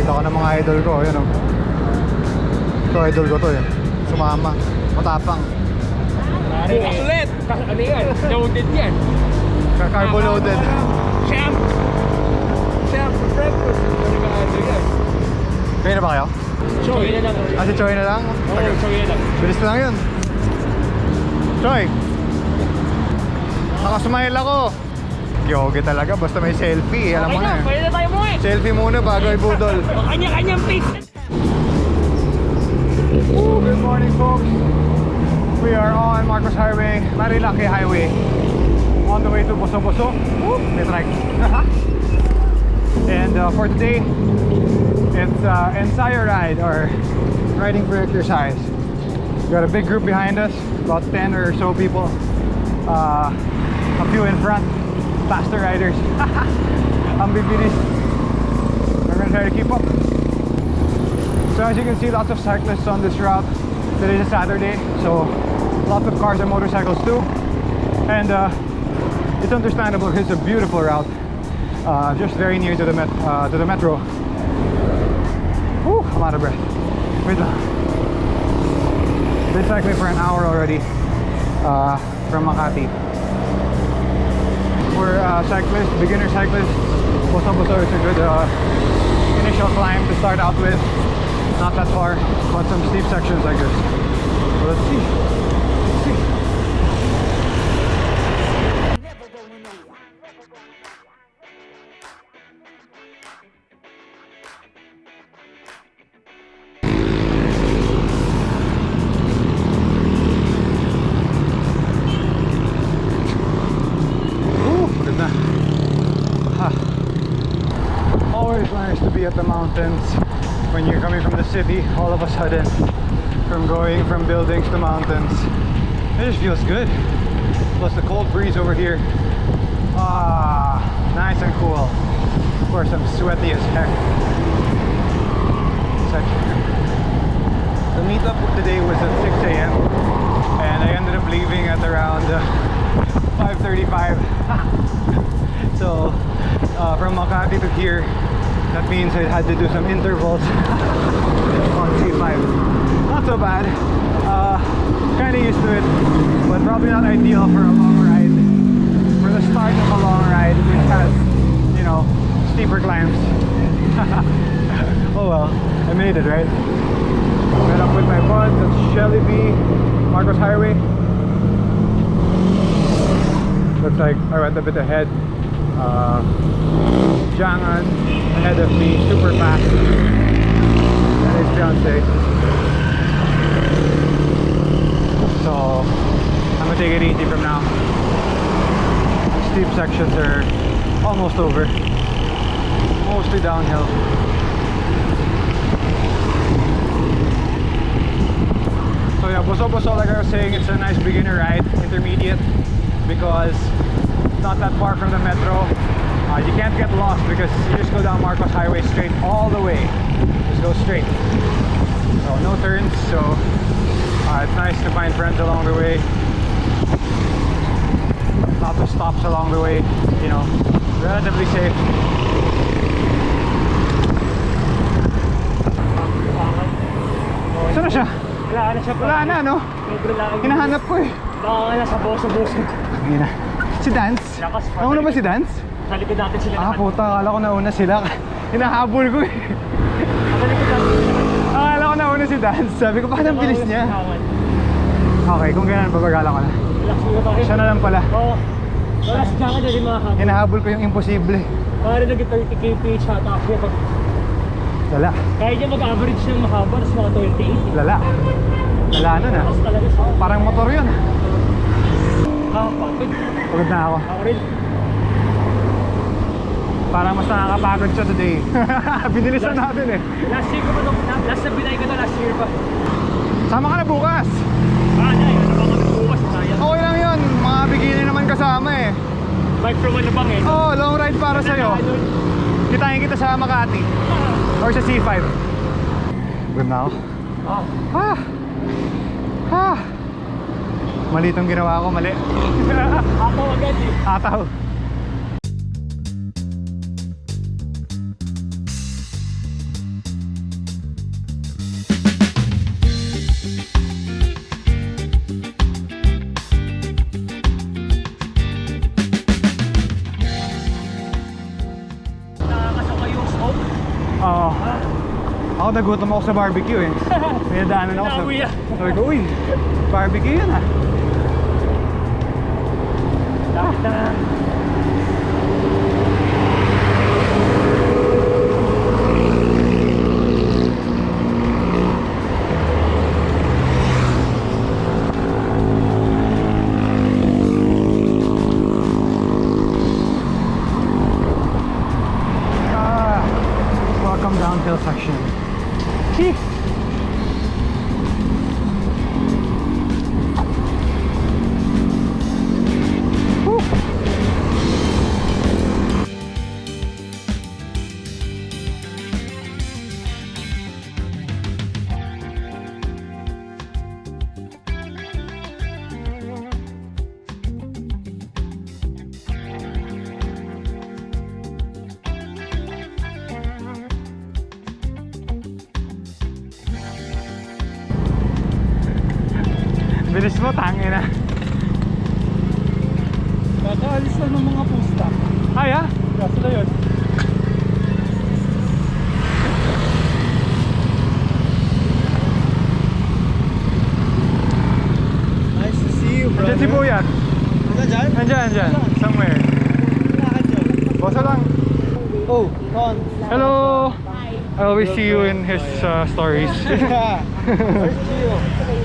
Kita ko ng mga idol ko, yun o. Ito, idol ko to eh. Sumama, matapang. Bukas ulit! Ano yan? Loaded yan. Carbo loaded. Champ! Champ for breakfast. Ano ba yan? Kaya na ba kayo? Choy na lang. Ah, si Choy na lang? Oo, Choy na lang. Bilis na lang yun. Choy! Nakasmile ako. Yogi talaga, basta may selfie. Alam mo na eh. Pwede na tayo mo eh. Selfie muna bago ibudol. Kanya-kanyang face. Good morning, folks. We are on Marcos Highway, Marilaki Highway, on the way to Bosoboso. May trike. And for today, it's ensayo ride, or riding for exercise. We got a big group behind us, about 10 or so people. A few in front, faster riders. Ang bibilis. We're gonna try to keep up. So as you can see, lots of cyclists on this route. Today is a Saturday, so lots of cars and motorcycles too. And it's understandable because it's a beautiful route, just very near to the metro. Whew, I'm out of breath. Wait lang. Been cycling for an hour already from Makati. For cyclists, beginner cyclists, Bosoboso is a good initial climb to start out with. Not that far, but some steep sections I guess. So let's see. Let's see. Ooh, look at that. Always nice to be at the mountains. When you're coming from the city, all of a sudden, from going from buildings to mountains, it just feels good. Plus the cold breeze over here, nice and cool. Of course, I'm sweaty as heck. The meetup today was at 6 a.m. and I ended up leaving at around 5:35. So from Makati to here, that means I had to do some intervals on C5. Not so bad. Kind of used to it, but probably not ideal for a long ride. For the start of a long ride, which has, you know, steeper climbs. Oh well, I made it, right? Met up with my buds at Shelly B, Marcos Highway. Looks like I went a bit ahead. Jangan ahead of me, super fast, and his fiance. So I'm gonna take it easy from now. The steep sections are almost over, mostly downhill. So yeah, Bosoboso, like I was saying, it's a nice beginner ride, intermediate, because it's not that far from the metro. You can't get lost because you just go down Marcos Highway straight all the way. Just go straight. So no turns, so it's nice to find friends along the way. Lots of stops along the way, you know, relatively safe. Saan na siya? Wala na siya pa. Wala na, no? Hinahanap ko eh. Baka nga nasa Bosoboso. Si Dance? Nauna ba si Dance? Sa likod natin sila. Puta, akala ko nauna sila. Hinahabol ko eh. Sa likod natin sila. Akala ko nauna si Dance. Sabi ko, bakit ang bilis niya? Okay, kung gano'n, babagalan ko na. Siya na lang pala. Oo. Wala si Jaka dyan yung mga habol. Hinahabol ko yung imposible. Parang naging 30 kph ata ako pag... Lala. Kaya niya mag-average ng mahaba, tapos mga 28. Lala. Lala nun ah. Tapos talaga siya. Parang motor yun. Pagod. Pagod na ako. Ako rin. Parang mas nakakapagod siya today. Binilisan natin eh. Last year ko ba ito? Last na binay ko na last year pa. Sama ka na bukas. Yun. Ano ba kami bukas? Sayang. Okay lang yun. Mga beginner naman kasama eh. Bike from ano bang eh? Oh, long ride para sa'yo. Kitain kita sa Makati. Or sa C5. Good na ako. Mali itong ginawa ko, mali. Ataw agad eh. Ataw. Oo. Ako nagutom ako sa barbecue eh. May daanan ako sa... Sabi ko, uy, barbecue yun ah. Welcome downhill section. Hee. Woo. Bilis mo, tangin na. Kakaalis lang ng mga pusta. Ay ha? Kaso na yun. Nice to see you, bro. Andiyan si Buyat. Dyan? Andyan. Somewhere. Boso lang. Oh, Con. Hello. I always see you in his stories. Where's Gio?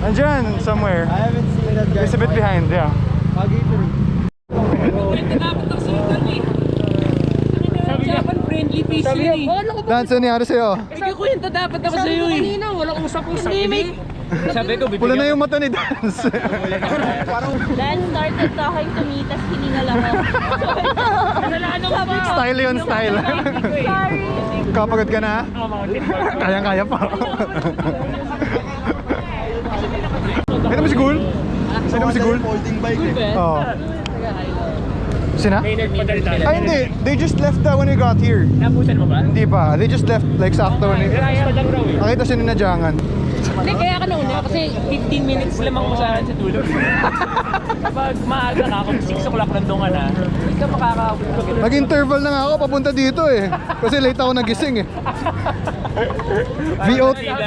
Andyan, somewhere. I haven't seen that guy. He's a bit behind, yeah. Friendly face yun eh. Lance, ano nangyari sa'yo? Nagkikwento dapat ako sa'yo eh. Kanina, walang usap-usap. Sabi ko, bibigyan. Pula na yung mata ni Dance. Dan started talking to me, tas hiningal ako. Style yun, style. Sorry. Kapagod ka na? Kayang-kaya pa. Ito mo si Gul? Sino mo si Gul? Holding bike eh. Oo. Sina? May nagpadala. Ay hindi, they just left when we got here. Napusan mo ba? Hindi pa, they just left like sakto when we... Kaya lang raw eh. Nakita siya ninadyangan. Hindi, kaya ka nauna kasi 15 minutes lamang ko sa tulog. Pag maaga ka, kung 6 o'clock nandun ka na, hindi ka makaka-upload. Nag-interval na nga ako papunta dito eh. Kasi late ako nagising eh.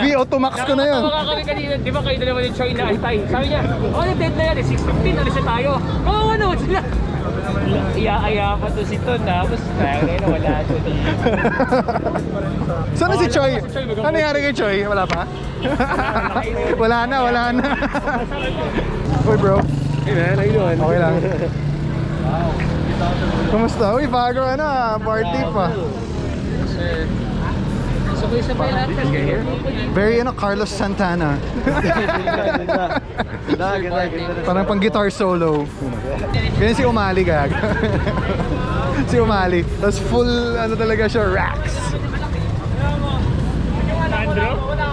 VO2 max ko na yun. Mga kami kanina, di ba kayo dalawa ni Choi na antay? Sabi niya, oh, dead na yan eh, 6:15, alis na tayo. Oo, ano, sila. Iya-aya pa to si Ton, tapos ngayon wala to. Saan na si Choi? Ano nangyari kay Choi? Wala pa? Wala na. Uy bro. Hey man, how you doing? Okay lang. Kumusta? Uy, bago party pa. Sabay-sabay natin. Very Carlos Santana. Parang pang guitar solo. Ganyan si Umali gag. Si Umali. Tapos full talaga siya, racks.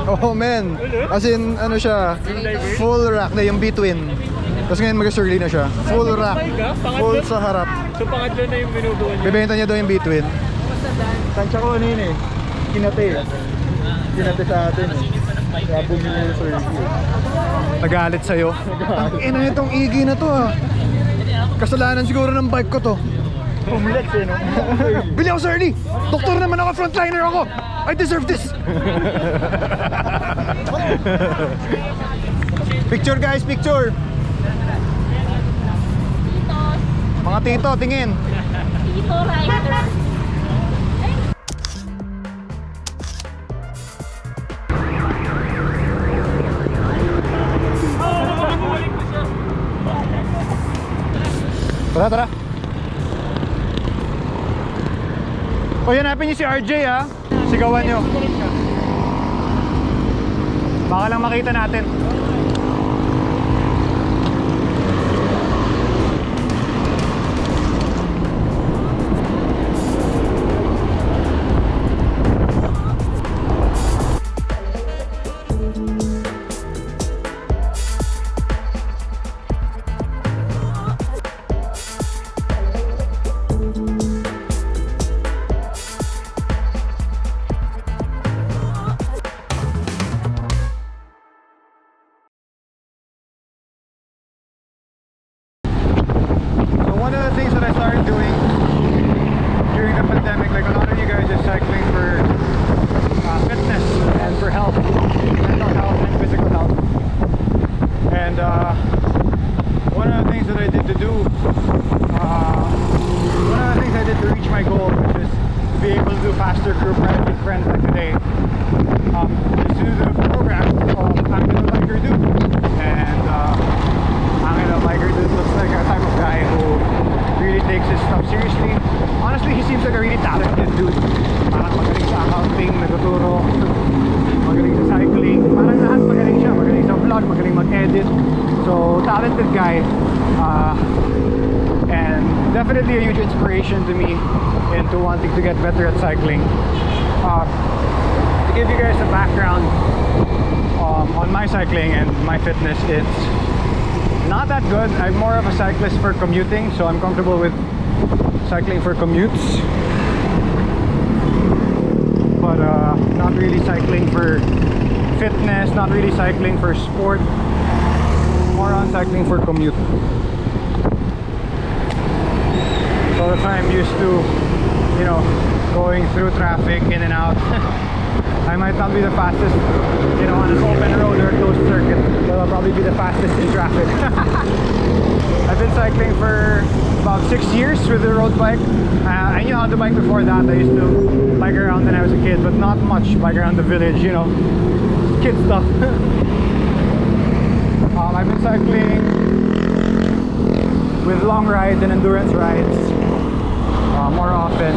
Oh man. As in siya, full rack na yung B-twin. Tapos ngayon mag-surly na siya. Full rack. Full sa harap. So pangatlo na yung binubuo niya. Bibenta niya daw yung B-twin. Tansya ko ano yun eh. Kinate sa atin eh. Kaya bumili yung surgery. Nagalit sa'yo. Ang ina nitong igi na to ah. Kasalanan siguro ng bike ko to. Pumlex eh no? Bili ako sir Ernie! Doktor naman ako, frontliner ako! I deserve this! Picture guys, picture! Mga tito, tingin! Tito Rider. Tara! O hanapin niyo si RJ ha. Sigawan niyo. Baka lang makita natin. today is to do the program of Angelo Bikerdude. And Angelo Bikerdude looks like a type of guy who really takes his stuff seriously. Honestly, he seems like a really talented dude. Parang magaling sa accounting, nagtuturo, magaling sa cycling. Parang lahat magaling siya. Magaling sa vlog, magaling mag-edit. So, talented guy. And definitely a huge inspiration to me into wanting to get better at cycling. To give you guys a background on my cycling and my fitness, it's not that good. I'm more of a cyclist for commuting, so I'm comfortable with cycling for commutes, but not really cycling for fitness, not really cycling for sport, more on cycling for commute. So that's why I'm used to, you know, going through traffic in and out. I might not be the fastest, you know, on an open road or a closed circuit, but I'll probably be the fastest in traffic. I've been cycling for about 6 years with the road bike. I knew how to bike before that. I used to bike around when I was a kid, but not much bike around the village, you know, kid stuff. I've been cycling with long rides and endurance rides more often.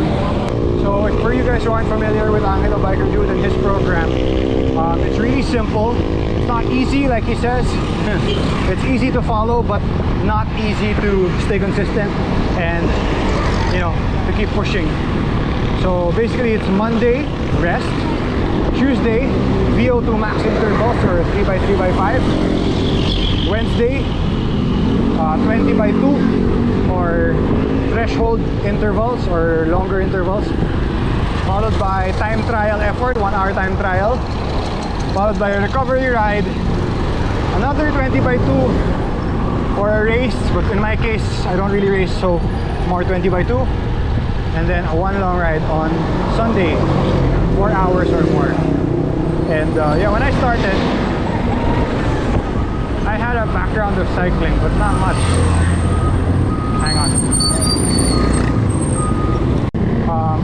So for you guys who aren't familiar with Angelo Bikerdude and his program, it's really simple. It's not easy, like he says. It's easy to follow, but not easy to stay consistent and, you know, to keep pushing. So basically it's Monday, rest. Tuesday, VO2 max intervals or 3x3x5. Wednesday, 20x2 or threshold intervals or longer intervals, followed by time trial effort, 1 hour time trial, followed by a recovery ride, another 20x2 or a race, but in my case I don't really race, so more 20x2, and then a 1 long ride on Sunday, 4 hours or more. And yeah, when I started, I had a background of cycling, but not much. Hang on.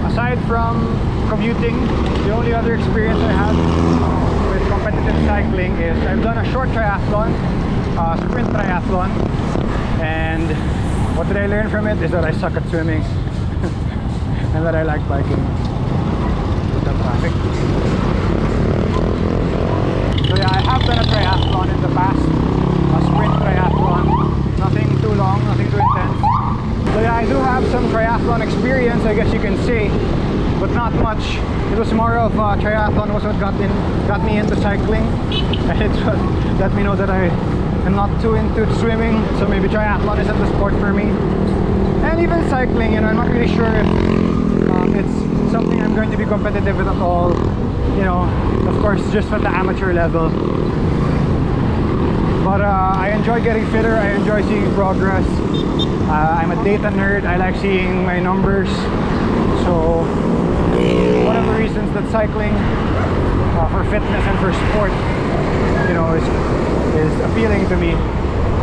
Aside from commuting, the only other experience I have with competitive cycling is I've done a short triathlon, sprint triathlon, and what did I learn from it is that I suck at swimming and that I like biking. Traffic. So yeah, I have done a triathlon in the past, a sprint triathlon, nothing too long, nothing too intense. So yeah, I do have some triathlon experience, I guess you can say, but not much. It was more of triathlon was what got me into cycling, and it's what let me know that I am not too into swimming, so maybe triathlon isn't the sport for me. And even cycling, you know, I'm not really sure if it's something I'm going to be competitive with at all. You know, of course, just at the amateur level. But I enjoy getting fitter, I enjoy seeing progress. I'm a data nerd, I like seeing my numbers. So one of the reasons that cycling for fitness and for sport, you know, is appealing to me.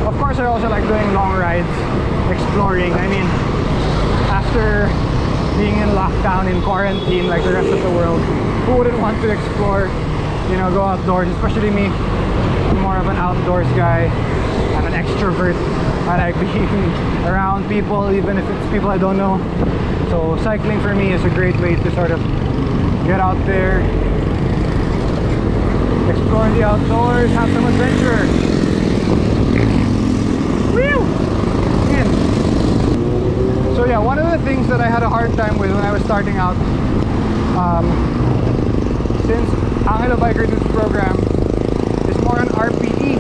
Of course, I also like doing long rides, exploring. I mean, after being in lockdown, in quarantine like the rest of the world, who wouldn't want to explore, you know, go outdoors, especially me. I'm more of an outdoors guy. I'm an extrovert. I like being around people, even if it's people I don't know. So cycling for me is a great way to sort of get out there, explore the outdoors, have some adventure. Woo! Man. So yeah, one of the things that I had a hard time with when I was starting out, since Angelo Bikerdude's program is more on RPE,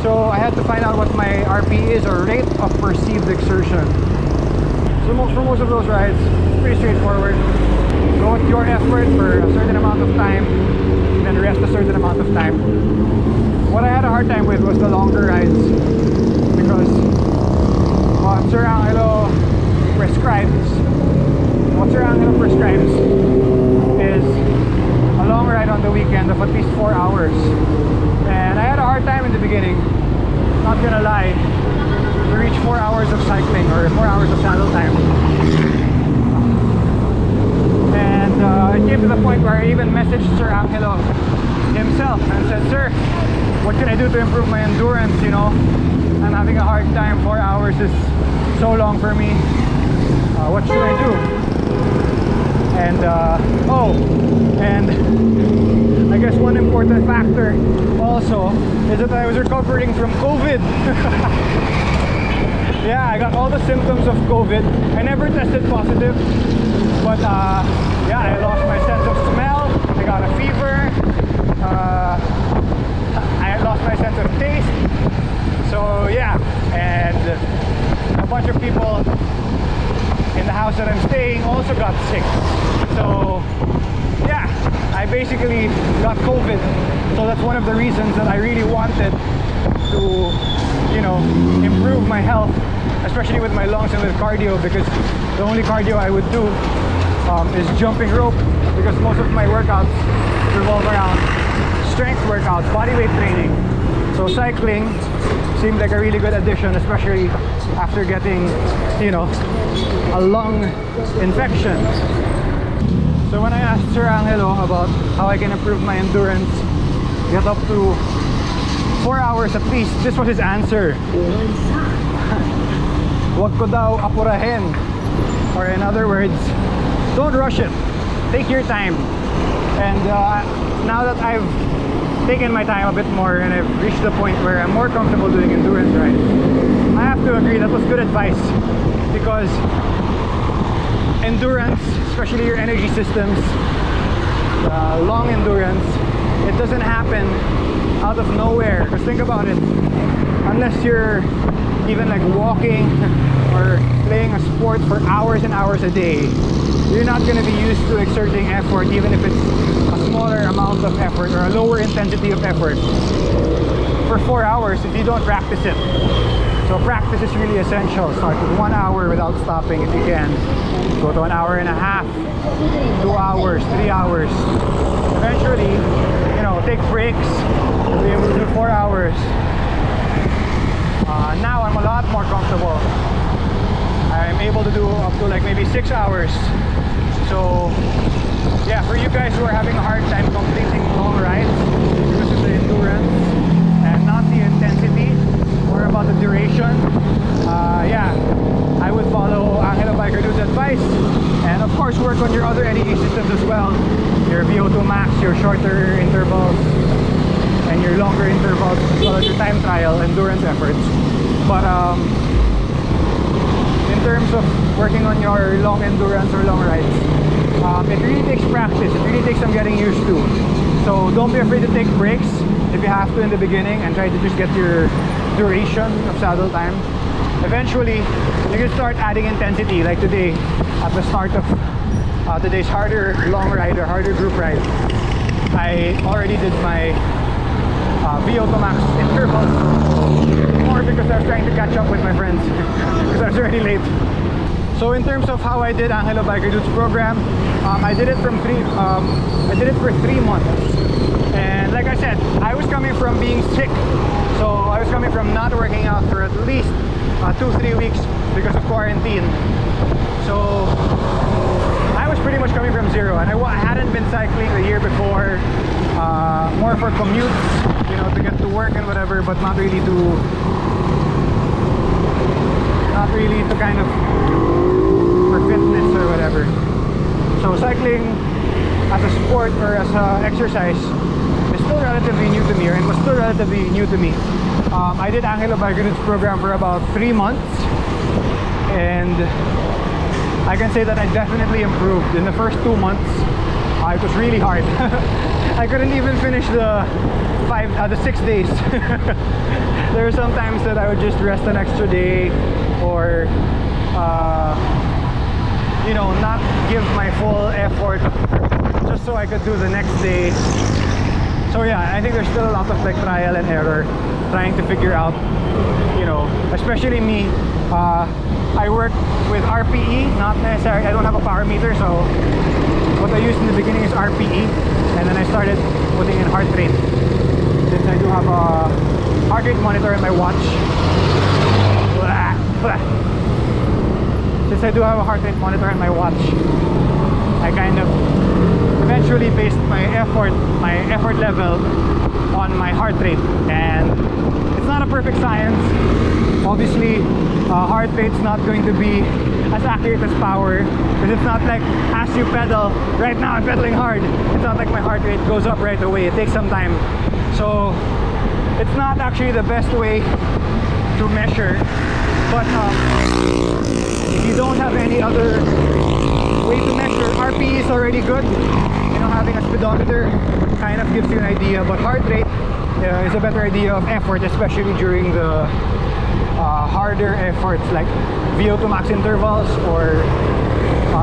so I had to find out what my RPE is, or rate of perceived exertion. So for most of those rides, it's pretty straightforward. Go with your effort for a certain amount of time, then rest a certain amount of time. What I had a hard time with was the longer rides, because what Sir Angelo prescribes is a long ride on the weekend of at least 4 hours. And I had a hard time in the beginning, not gonna lie, to reach 4 hours of cycling or 4 hours of saddle time. And And it came to the point where I even messaged Sir Angelo himself and said, "Sir, what can I do to improve my endurance? You know, I'm having a hard time. 4 hours is so long for me. What should I do?" And and I guess one important factor also is that I was recovering from COVID. Yeah, I got all the symptoms of COVID. I never tested positive, but yeah, I lost my sense of smell. I got a fever. I lost my sense of taste. So yeah, and a bunch of people in the house that I'm staying also got sick. So yeah, I basically got COVID. So that's one of the reasons that I really wanted to, you know, improve my health, especially with my lungs and with cardio, because the only cardio I would do is jumping rope, because most of my workouts revolve around strength workouts, bodyweight training. So cycling seemed like a really good addition, especially after getting, you know, a lung infection. So when I asked Sir Angelo about how I can improve my endurance, get up to 4 hours at least, this was his answer. Wag ko daw apurahin. Or in other words, don't rush it. Take your time. And now that I've taken my time a bit more and I've reached the point where I'm more comfortable doing endurance rides, I have to agree that was good advice, because endurance, especially your energy systems, long endurance, it doesn't happen out of nowhere. Because think about it, unless you're even like walking or playing a sport for hours and hours a day, you're not going to be used to exerting effort, even if it's a smaller amount of effort or a lower intensity of effort, for 4 hours if you don't practice it. So practice is really essential. Start with 1 hour without stopping if you can. Go to 1.5 hours, 2 hours, 3 hours. Eventually, you know, take breaks. You'll be able to do 4 hours. Now I'm a lot more comfortable. I'm able to do up to like maybe 6 hours. So yeah, for you guys who are having a hard time completing long rides because of the endurance and not the intensity, or about the duration, yeah, I would follow Angelo Bikerdude's advice, and of course work on your other energy systems as well, your VO2 max, your shorter intervals and your longer intervals, as well as your time trial endurance efforts. But in terms of working on your long endurance or long rides, it really takes practice. It really takes some getting used to. So don't be afraid to take breaks if you have to in the beginning, and try to just get your duration of saddle time. Eventually, you can start adding intensity, like today at the start of today's harder long ride or harder group ride. I already did my VO2 max intervals, more because I was trying to catch up with my friends because I was already late. So in terms of how I did Angelo Bikerdude's program, I did it for 3 months. And like I said, I was coming from being sick. So I was coming from not working out for at least 2-3 weeks because of quarantine. So I was pretty much coming from zero, and I hadn't been cycling the year before, more for commutes, you know, to get to work and whatever, but not really to kind of for fitness or whatever. So cycling as a sport or as an exercise is still relatively new to me, or it was still relatively new to me. I did Angelo Bikerdude's program for about 3 months, and I can say that I definitely improved. In the first 2 months, it was really hard. I couldn't even finish the 6 days. There were some times that I would just rest an extra day, or you know, not give my full effort just so I could do the next day. So yeah, I think there's still a lot of like trial and error, trying to figure out, you know, especially me. I work with RPE, not necessarily, I don't have a power meter, so what I used in the beginning is RPE, and then I started putting in heart rate, since I do have a heart rate monitor in my watch. Since I do have a heart rate monitor in my watch, I kind of eventually based my effort level on my heart rate, and it's not a perfect science. Obviously, heart rate's not going to be as accurate as power, because it's not like as you pedal. Right now I'm pedaling hard, it's not like my heart rate goes up right away. It takes some time, so it's not actually the best way to measure. But if you don't have any other way to measure, RPE is already good. You know, having a speedometer kind of gives you an idea, but heart rate is a better idea of effort, especially during the harder efforts like VO2 max intervals or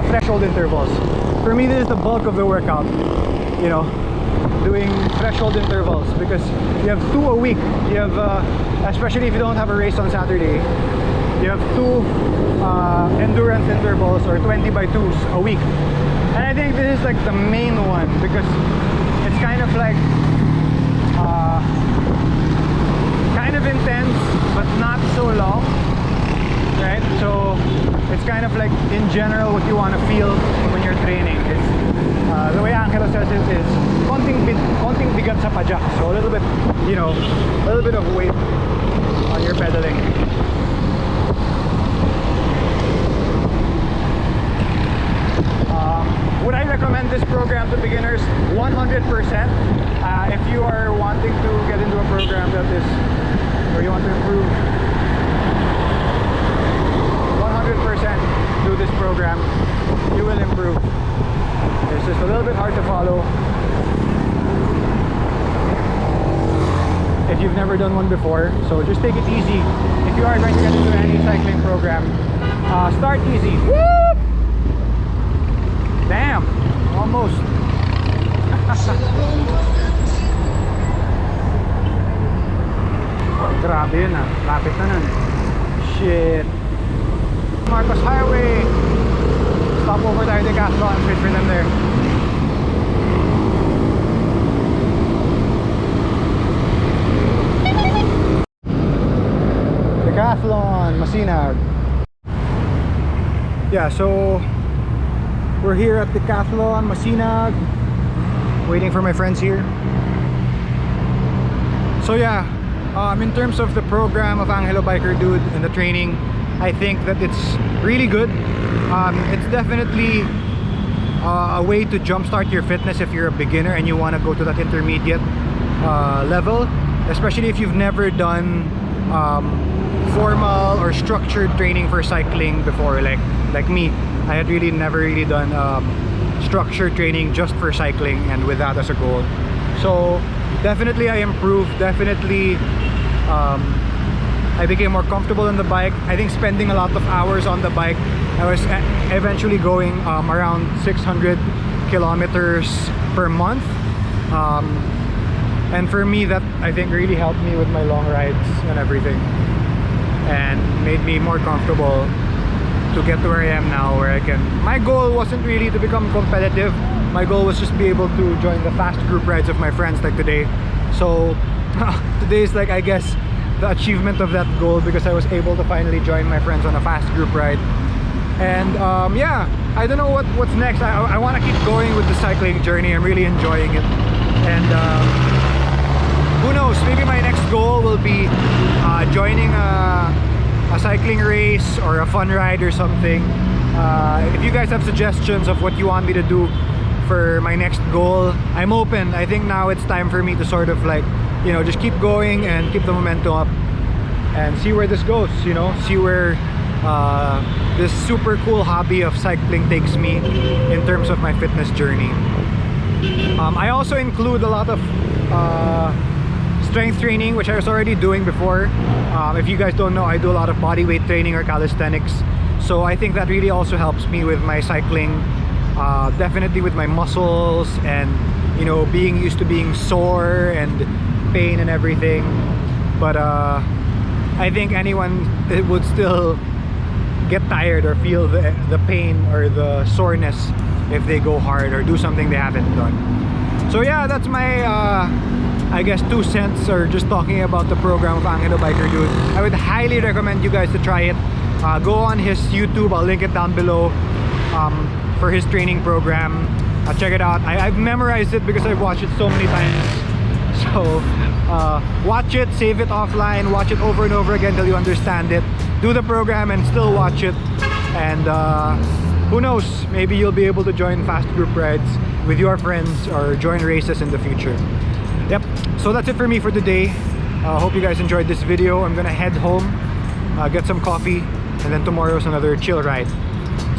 threshold intervals. For me, this is the bulk of the workout, you know, doing threshold intervals, because you have 2 a week. You have especially if you don't have a race on Saturday, you have 2 endurance intervals or 20 by 2s a week. And I think this is like the main one, because it's kind of like kind of intense but not so long, right? So it's kind of like in general what you want to feel when you're training. It's the way Angelo says it is konting bigat sa pajak, so a little bit, you know, a little bit of weight on your pedaling. Would I recommend this program to beginners? 100%. If you are wanting to get into a program that is, or you want to improve, 100% do this program. You will improve. It's just a little bit hard to follow if you've never done one before, so just take it easy. If you are going to get into any cycling program, start easy. Woo! Damn! Almost. Grabe yun ah. Lapit na nun. Shit. Marcos Highway. Stop over tayo Decathlon. Wait for them there. Decathlon, Masinag. Yeah, so we're here at Decathlon, Masinag, waiting for my friends here. So yeah, in terms of the program of Angelo Bikerdude and the training, I think that it's really good. It's definitely a way to jumpstart your fitness if you're a beginner and you want to go to that intermediate level, especially if you've never done formal or structured training for cycling before, like me. I had really never done structured training just for cycling and with that as a goal. So definitely I improved. Definitely I became more comfortable on the bike. I think spending a lot of hours on the bike, I was eventually going around 600 kilometers per month, and for me that I think really helped me with my long rides and everything, and made me more comfortable to get to where I am now, where I can. My goal wasn't really to become competitive. My goal was just be able to join the fast group rides of my friends like today. So today is like, I guess, the achievement of that goal, because I was able to finally join my friends on a fast group ride. And yeah, I don't know what's next. I want to keep going with the cycling journey. I'm really enjoying it. And who knows, maybe my next goal will be joining a cycling race or a fun ride or something. If you guys have suggestions of what you want me to do for my next goal, I'm open. I think now it's time for me to sort of like, you know, just keep going and keep the momentum up and see where this goes, you know, see where this super cool hobby of cycling takes me in terms of my fitness journey. I also include a lot of strength training, which I was already doing before. If you guys don't know, I do a lot of body weight training or calisthenics, so I think that really also helps me with my cycling, definitely with my muscles and, you know, being used to being sore and pain and everything. But I think anyone would still get tired or feel the pain or the soreness if they go hard or do something they haven't done. So yeah, that's my I guess 2 cents, or just talking about the program of Angelo Bikerdude. I would highly recommend you guys to try it. Go on his YouTube, I'll link it down below, for his training program. check it out. I've memorized it because I've watched it so many times. So watch it, save it offline, watch it over and over again till you understand it. Do the program and still watch it. And who knows, maybe you'll be able to join fast group rides with your friends or join races in the future. Yep, so that's it for me for today. Hope you guys enjoyed this video. I'm gonna head home, get some coffee, and then tomorrow's another chill ride.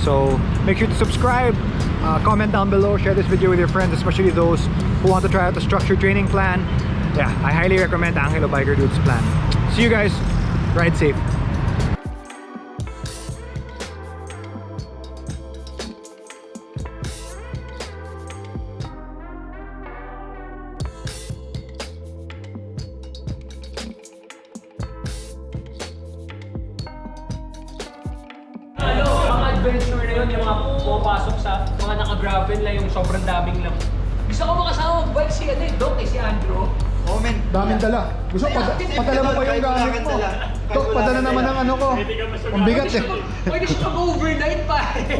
So make sure to subscribe, comment down below, share this video with your friends, especially those who want to try out the structured training plan. Yeah, I highly recommend Angelo Bikerdude's plan. See you guys, ride safe. Adventure na yun, yung mga pumapasok sa mga naka-gravel na yung sobrang daming lang. Gusto ko makasama mag-bike si Doc, si Andrew. Oh men, Daming dala. Gusto ko padala mo pa yung gamit mo. Tok, padala naman ang ano ko. Ang bigat eh. Pwede siya mag-overnight pa eh.